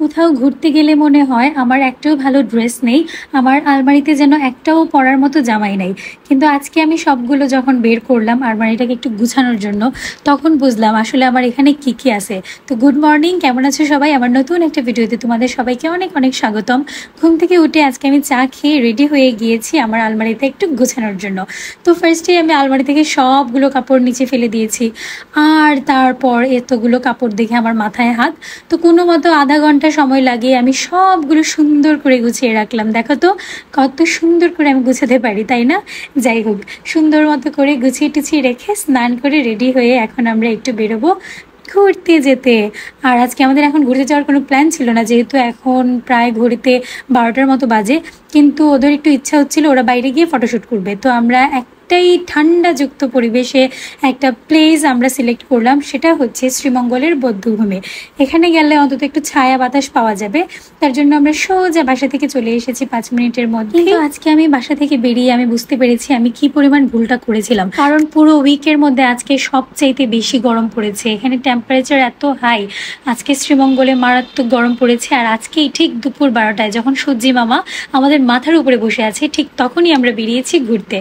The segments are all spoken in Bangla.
কোথাও ঘুরতে গেলে মনে হয় আমার একটাও ভালো ড্রেস নেই, আমার আলমারিতে যেন একটাও পরার মতো জামাই নেই। কিন্তু আজকে আমি সবগুলো যখন বের করলাম আলমারিটাকে একটু গুছানোর জন্য, তখন বুঝলাম আসলে আমার এখানে কি কি আছে। তো গুড মর্নিং, কেমন আছো সবাই? আমার নতুন একটা ভিডিওতে তোমাদের সবাইকে অনেক অনেক স্বাগতম। ঘুম থেকে উঠে আজকে আমি চা খেয়ে রেডি হয়ে গিয়েছি আমার আলমারিতে একটু গুছানোর জন্য। তো ফার্স্টে আমি আলমারি থেকে সবগুলো কাপড় নিচে ফেলে দিয়েছি, আর তারপর এতগুলো কাপড় দেখে আমার মাথায় হাত। তো কোনো মতো আধা ঘন্টা সময় লাগিয়ে আমি সবগুলো সুন্দর করে গুছিয়ে রাখলাম। দেখো তো কত সুন্দর করে আমি গুছাতে পারি, তাই না? যাই হোক, সুন্দর মতো করে গুছিয়ে টুছিয়ে রেখে স্নান করে রেডি হয়ে এখন আমরা একটু বেরোবো ঘুরতে যেতে। আর আজকে আমাদের এখন ঘুরতে যাওয়ার কোনো প্ল্যান ছিল না, যেহেতু এখন প্রায় ঘড়িতে 12টার মতো বাজে। কিন্তু ওদের একটু ইচ্ছা হচ্ছিল ওরা বাইরে গিয়ে ফটোশ্যুট করবে। তো আমরা একটাই ঠান্ডাযুক্ত পরিবেশে একটা প্লেস আমরা সিলেক্ট করলাম, সেটা হচ্ছে শ্রীমঙ্গলের বৌদ্ধভূমি। এখানে গেলে অন্তত একটু ছায়া বাতাস পাওয়া যাবে। তার জন্য আমরা সোজা বাসা থেকে চলে এসেছি 5 মিনিটের মধ্যে। কিন্তু আজকে আমি বাসা থেকে বেরিয়ে আমি বুঝতে পেরেছি আমি কি পরিমাণ ভুলটা করেছিলাম। কারণ পুরো উইকের মধ্যে আজকে সবচাইতে বেশি গরম পড়েছে। এখানে টেম্পারেচার এত হাই, আজকে শ্রীমঙ্গলে মারাত্মক গরম পড়েছে। আর আজকেই ঠিক দুপুর 12টায় যখন সূর্যি মামা আমাদের মাথার উপরে বসে আছে, ঠিক তখনই আমরা বেরিয়েছি ঘুরতে।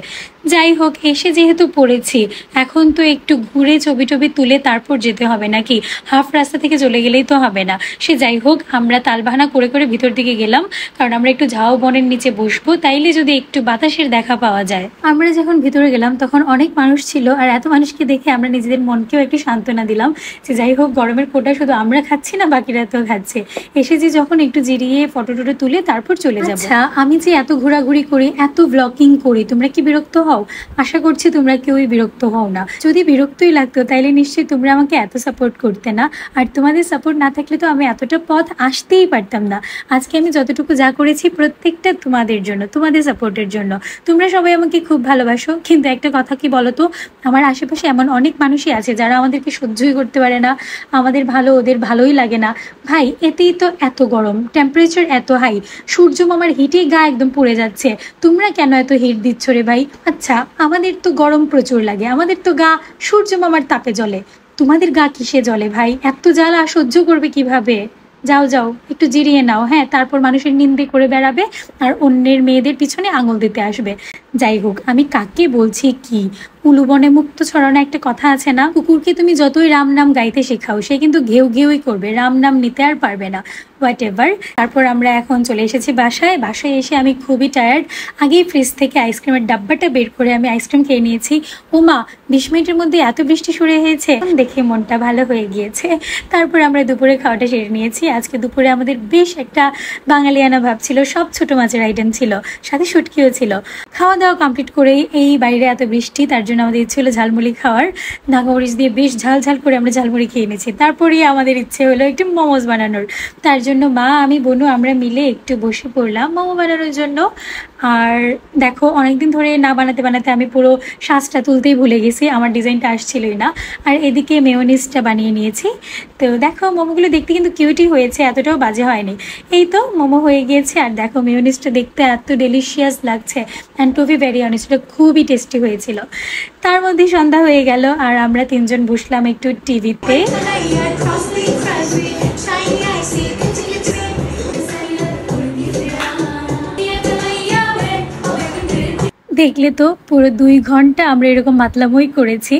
যাই হোক, এসে যেহেতু পড়েছি, এখন তো একটু ঘুরে ছবি টবি তুলে তারপর যেতে হবে, নাকি হাফ রাস্তা থেকে চলে গেলেই তো হবে না। সে যাই হোক, আমরা তালবাহানা করে করে ভিতর দিকে গেলাম, কারণ আমরা একটু ঝাউ বনের নিচে বসবো, তাইলে যদি একটু বাতাসের দেখা পাওয়া যায়। আমরা যখন ভিতরে গেলাম তখন অনেক মানুষ ছিল, আর এত মানুষকে দেখে আমরা নিজেদের মনকেও একটু সান্ত্বনা দিলাম যে যাই হোক, গরমের কোটা শুধু আমরা খাচ্ছি না, বাকিরা তো খাচ্ছে। এসেছি যখন একটু জিরিয়ে ফটো টটো তুলে তারপর চলে যাবো। আচ্ছা, আমি যে এত ঘোরাঘুরি করি, এত ব্লগিং করি, তোমরা কি বিরক্ত হও? আশা করছি তোমরা কেউই বিরক্ত হও না। যদি বিরক্তই লাগতো তাইলে নিশ্চয়ই তোমরা আমাকে এত সাপোর্ট করতে না। আর তোমাদের সাপোর্ট না থাকলে তো আমি এতটা পথ আসতেই পারতাম না। আজকে আমি যতটুকু যা করেছি প্রত্যেকটা তোমাদের জন্য, তোমাদের সাপোর্টের জন্য। তোমরা সবাই আমাকে খুব ভালোবাসো, কিন্তু একটা কথা কি বলো তো, আমার আশেপাশে এমন অনেক মানুষই আছে যারা আমাদেরকে সহ্যই করতে পারে না, আমাদের ভালো ওদের ভালোই লাগে না। ভাই, এতেই তো এত গরম, টেম্পারেচার এত হাই, সূর্য মামার হিটে গা একদম পুড়ে যাচ্ছে, তোমরা কেন এত হিট দিচ্ছ রে ভাই? আচ্ছা, আমাদের তো গরম প্রচুর লাগে, আমাদের তো গা সূর্য মামার তাপে জ্বলে, তোমাদের গা কিসে জ্বলে ভাই? এত জ্বালা সহ্য করবে কিভাবে? যাও যাও, একটু জিরিয়ে নাও। হ্যাঁ, তারপর মানুষের নিন্দে করে বেড়াবে আর অন্যের মেয়েদের পিছনে আঙুল দিতে আসবে। যাই হোক, আমি কাকে বলছি কি, উলুবনে মুক্ত ছড়ানো একটা কথা আছে না, কুকুরকে তুমি যতই রাম নাম গাইতে শেখাও সে কিন্তু ঘেউ ঘেউই করবে, রাম নাম নিতে আর পারবে না। What ever. তারপর আমরা এখন চলে এসেছি বাসায়। বাসায় এসে আমি খুবই টায়ার্ড। আগেই ফ্রিজ থেকে আইসক্রিমের ডাব্বাটা বের করে আমি আইসক্রিম খেয়ে নিয়েছি। ওমা, 20 মিনিটের মধ্যে এত বৃষ্টি শুরু হয়েছে, দেখে মনটা ভালো হয়ে গিয়েছে। তারপর আমরা দুপুরে খাওয়াটা সেরে নিয়েছি। আজকে দুপুরে আমাদের বেশ একটা বাঙালিয়ানা ভাব ছিল, সব ছোট মাছের আইটেম ছিল, সাথে শুটকিও ছিল। খাওয়া দাওয়া কমপ্লিট করেই এই বাইরে এত বৃষ্টি, তার জন্য আমাদের ইচ্ছে হলো ঝালমুড়ি খাওয়ার। নাগামরিচ দিয়ে বেশ ঝাল ঝাল করে আমরা ঝালমুড়ি খেয়ে নিয়েছি। তারপরেই আমাদের ইচ্ছে হলো একটু মোমোজ বানানোর। তার জন্য মা, আমি, বনু আমরা মিলে একটু বসে পড়লাম মোমো বানানোর জন্য। আর দেখো, অনেকদিন ধরে না বানাতে বানাতে আমি পুরো শ্বাসটা তুলতেই ভুলে গেছি, আমার ডিজাইনটা আসছিলই না। আর এদিকে মেয়োনিজটা বানিয়ে নিয়েছি। তো দেখো, মোমোগুলো দেখতে কিন্তু কিউটই হয়েছে, এতটাও বাজে হয়নি। এই তো মোমো হয়ে গিয়েছে। আর দেখো, মেয়োনিজটা দেখতে এত ডেলিশিয়াস লাগছে, and to be very honest, এটা খুবই টেস্টি হয়েছিল। তার মধ্যে সন্ধ্যা হয়ে গেল আর আমরা 3 জন বসলাম একটু টিভিতে। দেখলে তো, পুরো 2 ঘন্টা আমরা এরকম মাতলামই করেছি।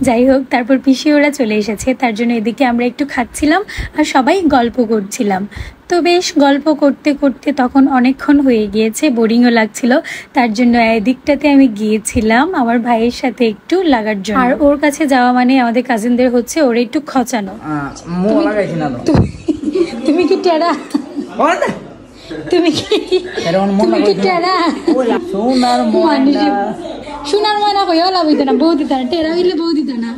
যাই হোক, তারপর পিসি ওরা চলে এসেছে, তার জন্য এদিকে আমরা একটু খাচ্ছিলাম আর সবাই গল্প করছিলাম। তো বেশ গল্প করতে করতে তখন অনেকক্ষণ হয়ে গিয়েছে, বোরিংও লাগছিল। তার জন্য এদিকটাতে আমি গিয়েছিলাম আমার ভাইয়ের সাথে একটু লাগার জন্য। আর ওর কাছে যাওয়া মানে আমাদের কাজিনদের হচ্ছে ওর একটু খচানো। তুমি কি টেরা? তুমি কি টেরা? সোনার ময়না কইও লাভ হইতো না, বউ দিত না, টেরা হইলে বউ দিত না।